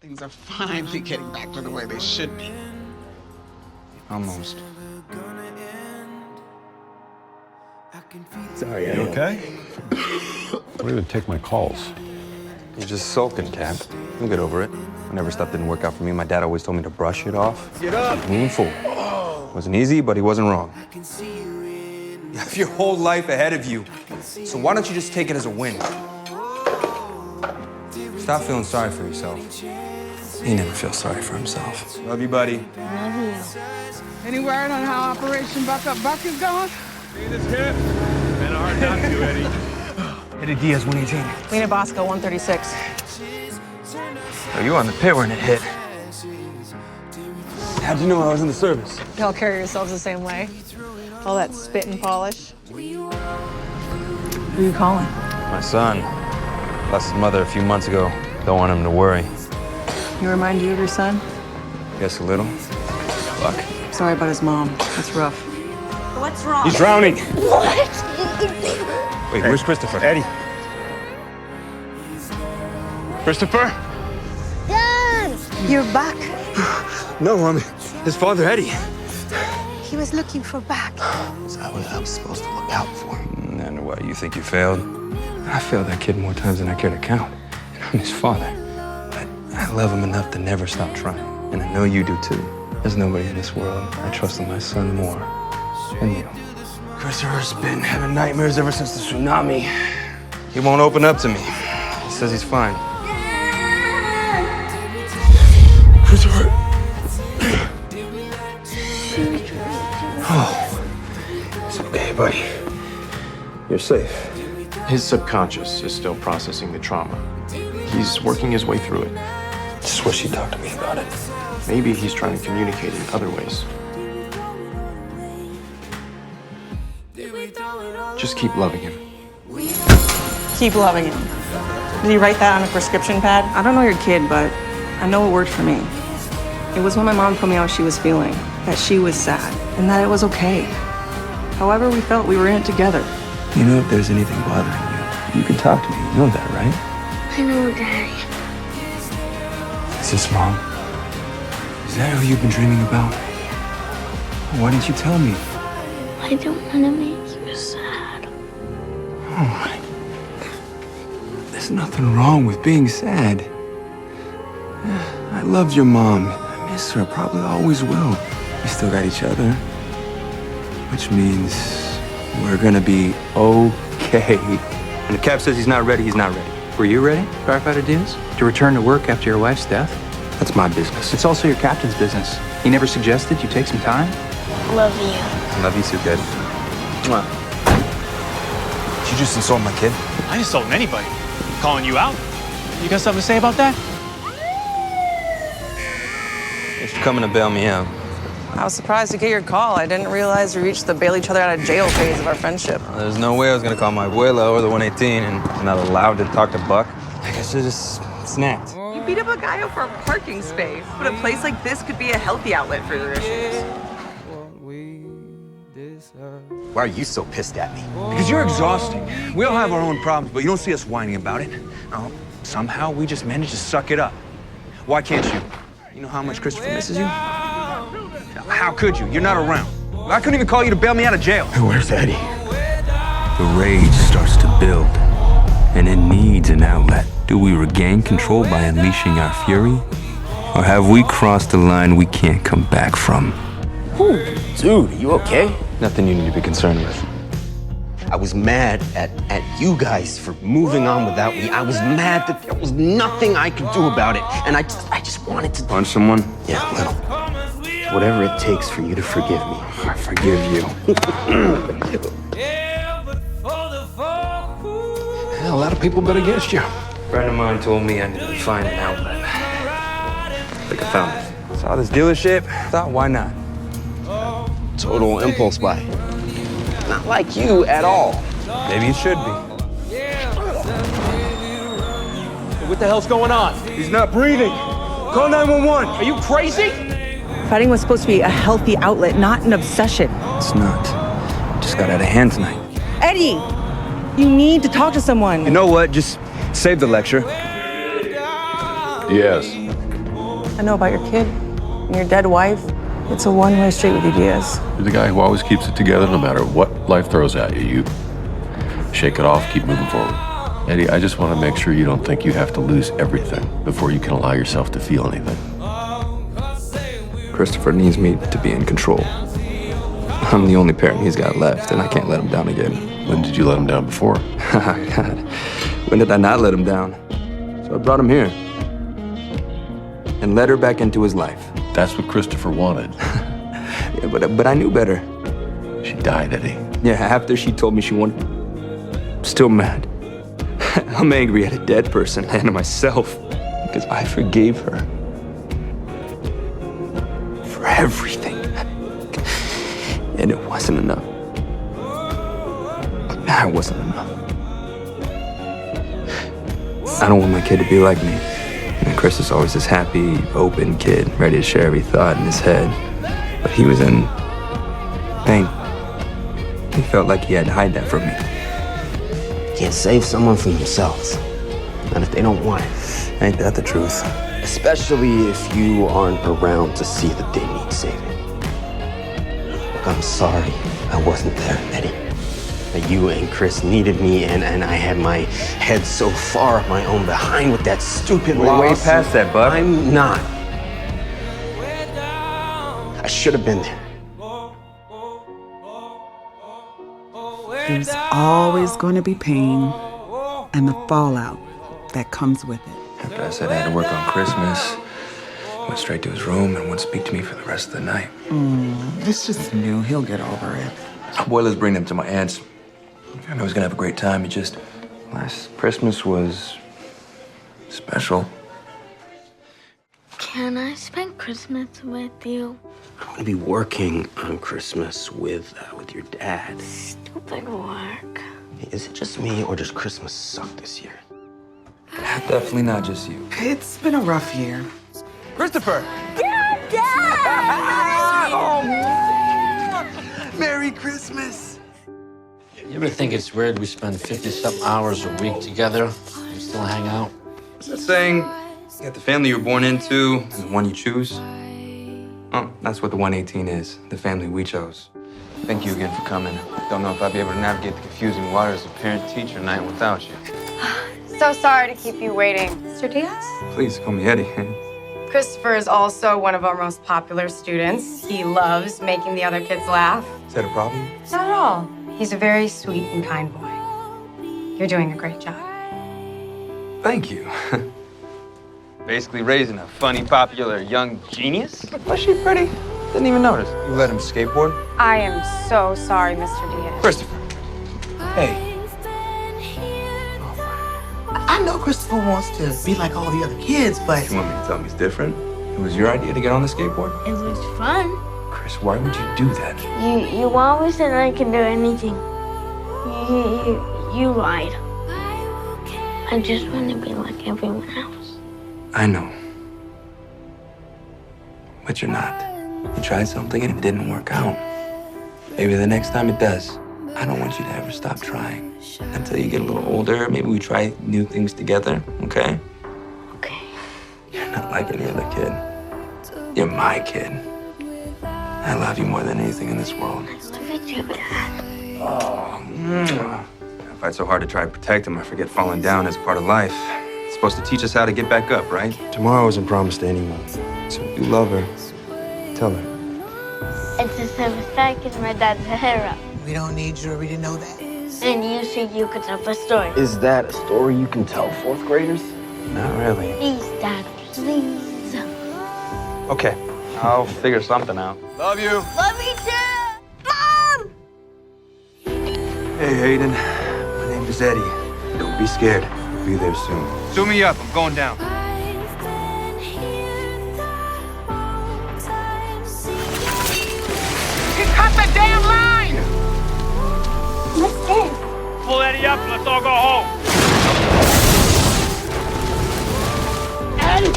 Things are finally getting back to the way they should be. Almost. Sorry, you okay? Don't even take my calls. You're just sulking, Cap. You'll get over it. Whenever stuff didn't work out for me, my dad always told me to brush it off. Get up! Keep moving forward. Wasn't easy, but he wasn't wrong. You have your whole life ahead of you. So why don't you just take it as a win? Stop feeling sorry for yourself. He never feels sorry for himself. Love you, buddy. Love you. Any word on how Operation Buck Up Buck is going? See this kid? Been hard not to, Eddie. Headed Diaz 118. Lena Bosco 136. Oh, you were on the pit when it hit. How'd you know I was in the service? Y'all carry yourselves the same way. All that spit and polish. Who are you calling? My son. Lost his mother a few months ago. Don't want him to worry. You remind you of your son? Guess a little. Fuck. Sorry about his mom. That's rough. What's wrong? He's drowning. What? Wait, where's Christopher? Eddie. Christopher? Dad! You're back. No, I'm his father, Eddie. He was looking for back. So I was supposed to look out for him. And what, you think you failed? I failed that kid more times than I care to count. And I'm his father. But I love him enough to never stop trying. And I know you do too. There's nobody in this world I trust my son more than you. Christopher's been having nightmares ever since the tsunami. He won't open up to me. He says he's fine. Christopher. Oh. It's okay, buddy. You're safe. His subconscious is still processing the trauma. He's working his way through it. Just wish he'd talk to me about it. Maybe he's trying to communicate in other ways. Just keep loving him. Keep loving him. Did you write that on a prescription pad? I don't know your kid, but I know it worked for me. It was when my mom told me how she was feeling, that she was sad, and that it was okay. However we felt, we were in it together. You know if there's anything bothering you, you can talk to me. You know that, right? I know, Daddy. Is this Mom? Is that who you've been dreaming about? Why didn't you tell me? I don't want to make you sad. Oh, there's nothing wrong with being sad. I loved your mom. I miss her. Probably always will. We still got each other. Which means we're gonna be okay. And if Cap says he's not ready, he's not ready. Were you ready, Firefighter Diaz, to return to work after your wife's death? That's my business. It's also your captain's business. He never suggested you take some time? Love you. Love you too, kid. Mwah. Did you just insult my kid? I ain't insulting anybody. Calling you out. You got something to say about that? Thanks for coming to bail me out. I was surprised to get your call. I didn't realize we reached the bail each other out of jail phase of our friendship. There's no way I was gonna call my abuela or the 118 and not allowed to talk to Buck. I guess I just snapped. You beat up a guy over a parking space, but a place like this could be a healthy outlet for your issues. Why are you so pissed at me? Because you're exhausting. We all have our own problems, but you don't see us whining about it. No, somehow we just manage to suck it up. Why can't you? You know how much Christopher misses you? How could you? You're not around. I couldn't even call you to bail me out of jail. Where's Eddie? The rage starts to build, and it needs an outlet. Do we regain control by unleashing our fury? Or have we crossed the line we can't come back from? Dude, are you okay? Nothing you need to be concerned with. I was mad at you guys for moving on without me. I was mad that there was nothing I could do about it. And I just wanted to... Punch someone? Yeah, a little. Whatever it takes for you to forgive me. I forgive you. A lot of people bet against you. A friend of mine told me I needed to find an outlet. I think I found it. Saw this dealership, thought why not? Total impulse buy. Not like you at all. Maybe it should be. What the hell's going on? He's not breathing. Call 911. Are you crazy? Fighting was supposed to be a healthy outlet, not an obsession. It's not. Just got out of hand tonight. Eddie, you need to talk to someone. You know what? Just save the lecture. Yes. I know about your kid and your dead wife. It's a one-way street with you, Diaz. You're the guy who always keeps it together no matter what life throws at you. You shake it off, keep moving forward. Eddie, I just want to make sure you don't think you have to lose everything before you can allow yourself to feel anything. Christopher needs me to be in control. I'm the only parent he's got left, and I can't let him down again. When did you let him down before? God, when did I not let him down? So I brought him here and let her back into his life. That's what Christopher wanted. Yeah, but I knew better. She died, Eddie. Yeah, after she told me she wanted... I'm still mad. I'm angry at a dead person and at myself because I forgave her for everything. And it wasn't enough. It wasn't enough. I don't want my kid to be like me. And Chris is always this happy, open kid, ready to share every thought in his head. But he was in pain. He felt like he had to hide that from me. Can't save someone from themselves. Not if they don't want it. Ain't that the truth? Especially if you aren't around to see that they need saving. Look, I'm sorry I wasn't there, Eddie. That you and Chris needed me, and I had my head so far my own behind with that stupid We're loss. way past that, bud. I'm not. I should have been there. There's always going to be pain and the fallout that comes with it. After I said I had to work on Christmas, I went straight to his room and wouldn't speak to me for the rest of the night. It's just new. He'll get over it. Boy, let's bring them to my aunt's. I know he's gonna have a great time. He just... Last Christmas was... special. Can I spend Christmas with you? I'm gonna be working on Christmas with your dad. Stupid work. Is it just me, or does Christmas suck this year? Definitely not just you. It's been a rough year. Christopher! Merry Christmas! You ever think it's weird we spend 50-something hours a week together and still hang out? What's that saying? You got the family you were born into and the one you choose. Oh, that's what the 118 is, the family we chose. Thank you again for coming. Don't know if I'd be able to navigate the confusing waters of parent-teacher night without you. So sorry to keep you waiting. Mr. Diaz? Please call me Eddie. Christopher is also one of our most popular students. He loves making the other kids laugh. Is that a problem? Not at all. He's a very sweet and kind boy. You're doing a great job. Thank you. Basically raising a funny, popular young genius. Was she pretty? Didn't even notice. You let him skateboard? I am so sorry, Mr. Diaz. Christopher. Hey. I know Christopher wants to be like all the other kids, but... You want me to tell him he's different? It was your idea to get on the skateboard? It was fun. Chris, why would you do that? You always said I can do anything. You lied. I just want to be like everyone else. I know. But you're not. You tried something and it didn't work out. Maybe the next time it does. I don't want you to ever stop trying. Until you get a little older, maybe we try new things together, okay? Okay. You're not like any other kid. You're my kid. I love you more than anything in this world. I love you too, Dad. Oh, I fight so hard to try to protect him, I forget falling down is part of life. It's supposed to teach us how to get back up, right? Tomorrow isn't promised to anyone. So if you love her, tell her. It's a 7th because my dad's a hero. We don't need jewelry to know that. And you said you could tell a story. Is that a story you can tell fourth graders? Not really. Please, Dad, please. Okay, I'll figure something out. Love you. Love you too! Mom! Hey, Hayden. My name is Eddie. Don't be scared. I'll be there soon. Zoom me up. I'm going down. You cut the damn line! What's this? Pull Eddie up and let's all go home. Eddie!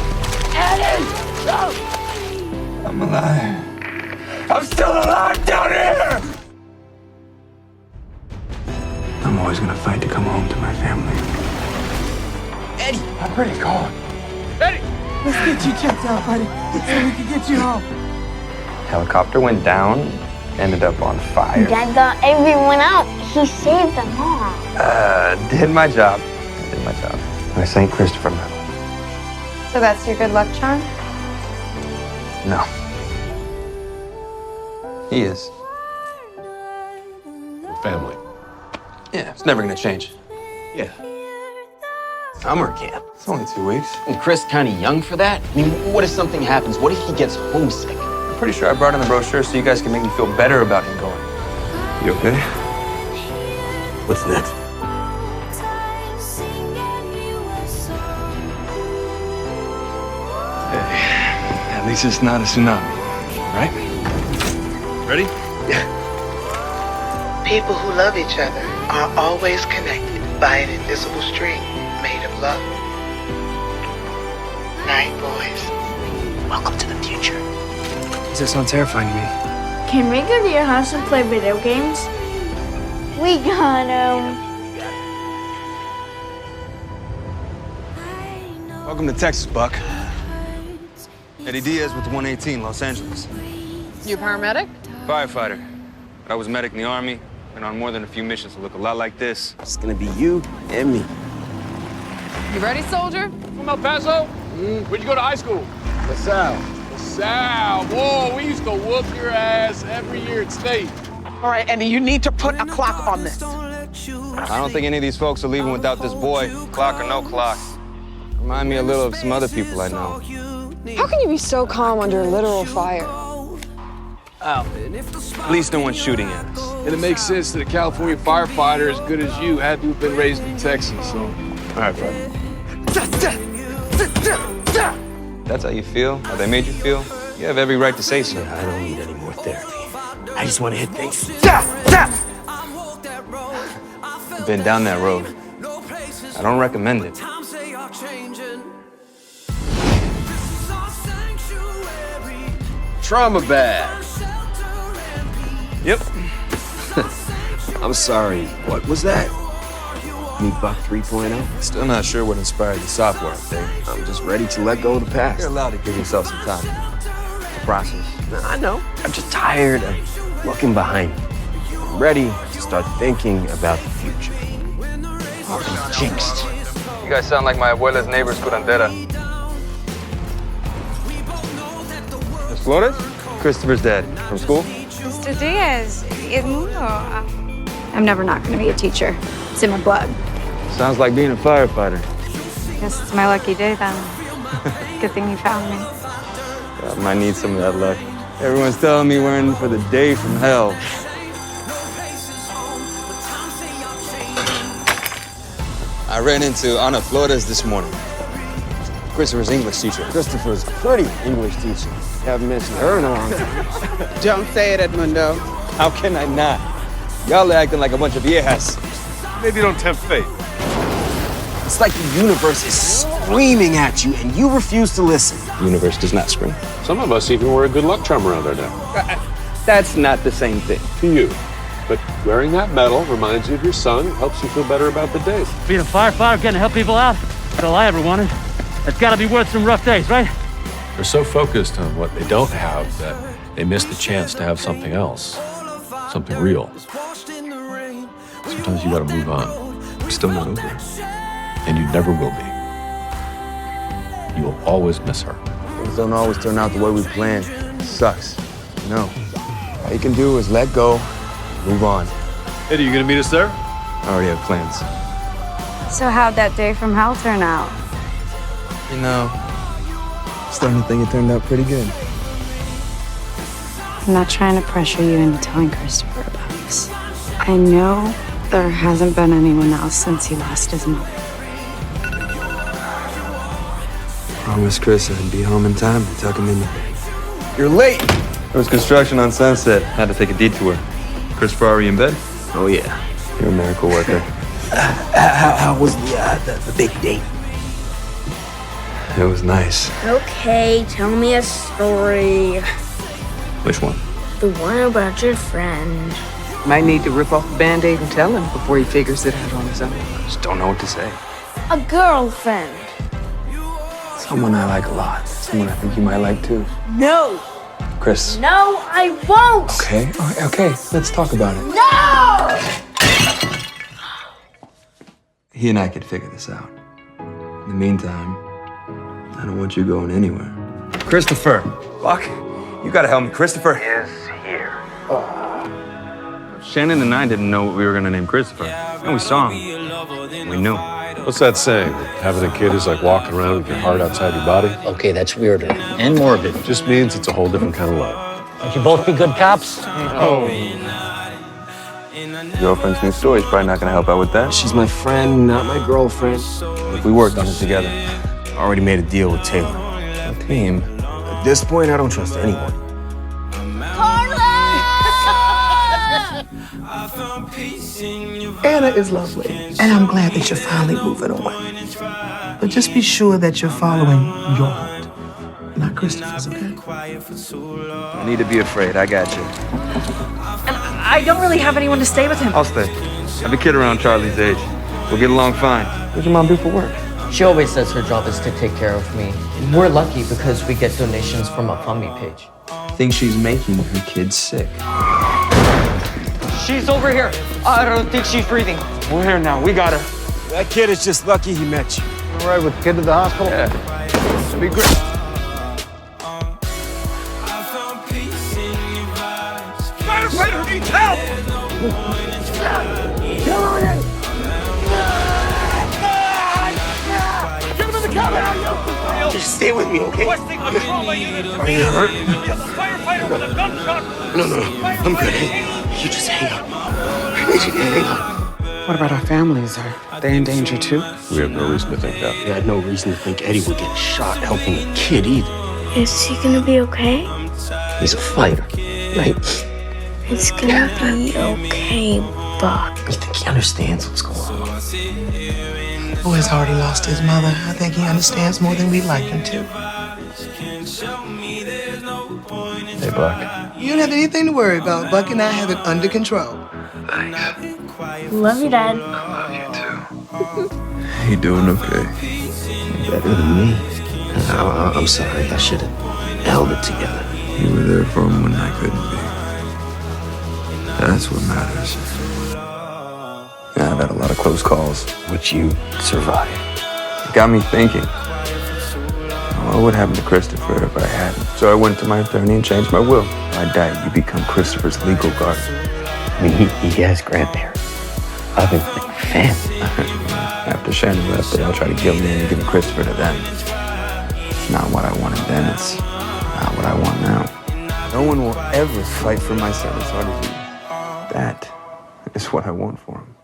No! I'm alive. I'm still alive down here! I'm always gonna fight to come home to my family. Eddie! I'm pretty cold. Eddie! Let's get you checked out, buddy, so we can get you home. Helicopter went down, ended up on fire. Dad got everyone out. He saved them all. Did my job. Did my job. My St. Christopher medal. So that's your good luck charm? No. He is. Family. Yeah, it's never gonna change. Yeah. Summer camp. It's only 2 weeks. And Chris kind of young for that? I mean, what if something happens? What if he gets homesick? I'm pretty sure I brought in the brochure so you guys can make me feel better about him going. You okay? What's next? Hey, at least it's not a tsunami, right? Ready? People who love each other are always connected by an invisible string made of love. Night, boys. Welcome to the future. Does that sound terrifying to me? Can we go to your house and play video games? We got him. Welcome to Texas, Buck. Eddie Diaz with the 118, Los Angeles. You a paramedic? Firefighter. But I was a medic in the Army. Been on more than a few missions that look a lot like this. It's gonna be you and me. You ready, soldier? From El Paso? Where'd you go to high school? LaSalle. LaSalle. Whoa, we used to whoop your ass every year at state. All right, Andy, you need to put a clock on this. I don't think any of these folks are leaving without this boy, clock or no clock. Remind me a little of some other people I know. How can you be so calm under literal fire? At least no one's shooting at us. And it makes sense that a California firefighter as good as you had to have been raised in Texas, so. All right, bud. That's how you feel? How they made you feel? You have every right to say so. I don't need any more therapy. I just want to hit things. Been down that road. I don't recommend it. Trauma bag. Yep. I'm sorry. What was that? Me Buck 3.0? Still not sure what inspired the software update. I'm just ready to let go of the past. You're allowed to give yourself some time to process. I know. I'm just tired of looking behind me. I'm ready to start thinking about the future. I'm jinxed. You guys sound like my abuela's neighbor's curandera. Miss Flores? Christopher's dad. From school? Mr. Diaz, es mundo. I'm never not going to be a teacher. It's in my blood. Sounds like being a firefighter. Guess it's my lucky day then. Good thing you found me. I might need some of that luck. Everyone's telling me we're in for the day from hell. I ran into Ana Flores this morning. Christopher's English teacher. Christopher's a pretty English teacher. Haven't mentioned her in a long time. Don't say it, Edmundo. How can I not? Y'all are acting like a bunch of viejas. Maybe don't tempt fate. It's like the universe is screaming at you and you refuse to listen. The universe does not scream. Some of us even wear a good luck charm around our neck. That's not the same thing. To you. But wearing that medal reminds you of your son, helps you feel better about the day. Being a firefighter, getting to help people out, that's all I ever wanted. That's gotta be worth some rough days, right? They're so focused on what they don't have that they miss the chance to have something else, something real. Sometimes you gotta move on. We're still not over. And you never will be. You will always miss her. Things don't always turn out the way we planned. It sucks. No. All you can do is let go, move on. Eddie, you gonna meet us there? I already have plans. So how'd that day from hell turn out? You know, starting to think it turned out pretty good. I'm not trying to pressure you into telling Christopher about this. I know there hasn't been anyone else since he lost his mother. Promised Chris I'd be home in time to tuck him in. You're late. There was construction on Sunset. Had to take a detour. Christopher already in bed? Oh, yeah. You're a miracle worker. How was the big date? It was nice. Okay, tell me a story. Which one? The one about your friend. Might need to rip off the Band-Aid and tell him before he figures it out on his own. Just don't know what to say. A girlfriend. It's Someone I like a lot. Someone I think you might like too. No. Chris. No, I won't. Okay, all right, okay. Let's talk about it. No! He and I could figure this out. In the meantime, I don't want you going anywhere. Christopher! Fuck. You gotta help me. Christopher is here. Shannon and I didn't know what we were gonna name Christopher. And we saw him. We knew. What's that saying? Having a kid is like walking around with your heart outside your body? Okay, that's weirder and morbid. Just means it's a whole different kind of love. Would you both be good cops? Oh. Girlfriend's new story's probably not gonna help out with that. She's my friend, not my girlfriend. We worked on it together. I already made a deal with Taylor. A team. At this point, I don't trust anyone. Anna is lovely, and I'm glad that you're finally moving on. But just be sure that you're following your heart, not Christopher's, okay? No need to be afraid. I got you. And I don't really have anyone to stay with him. I'll stay. I have a kid around Charlie's age. We'll get along fine. What's your mom do for work? She always says her job is to take care of me. We're lucky because we get donations from a FundMe page. I think she's making her kid sick. She's over here. I don't think she's breathing. We're here now. We got her. That kid is just lucky he met you. All right, with the kid to the hospital? Yeah. Be great. Firefighter needs help! Get him in the cabin! Just stay with me, okay? Requesting a trauma unit. Are you hurt? We have a firefighter with a gunshot. No, I'm good. You just hang on. I need you to hang on. What about our families? Are they in danger too? We have no reason to think that. We had no reason to think Eddie would get shot helping a kid either. Is he gonna be okay? He's a fighter, right? It's gonna be okay, Buck. You think he understands what's going on? The boy's already lost his mother. I think he understands more than we'd like him to. Hey, Buck. You don't have anything to worry about. Buck and I have it under control. Thanks. Love you, Dad. I love you too. You doing okay? Better than me. I'm sorry. I should have held it together. You were there for him when I couldn't be. That's what matters. Yeah, I've had a lot of close calls. But you survived. It got me thinking. What would happen to Christopher if I hadn't? So I went to my attorney and changed my will. If I die, you become Christopher's legal guardian. I mean, he has grandparents. Other than family. After Shannon left, they all tried to kill me and give Christopher to them. It's not what I wanted then. It's not what I want now. No one will ever fight for my son as hard as you. That is what I want for him.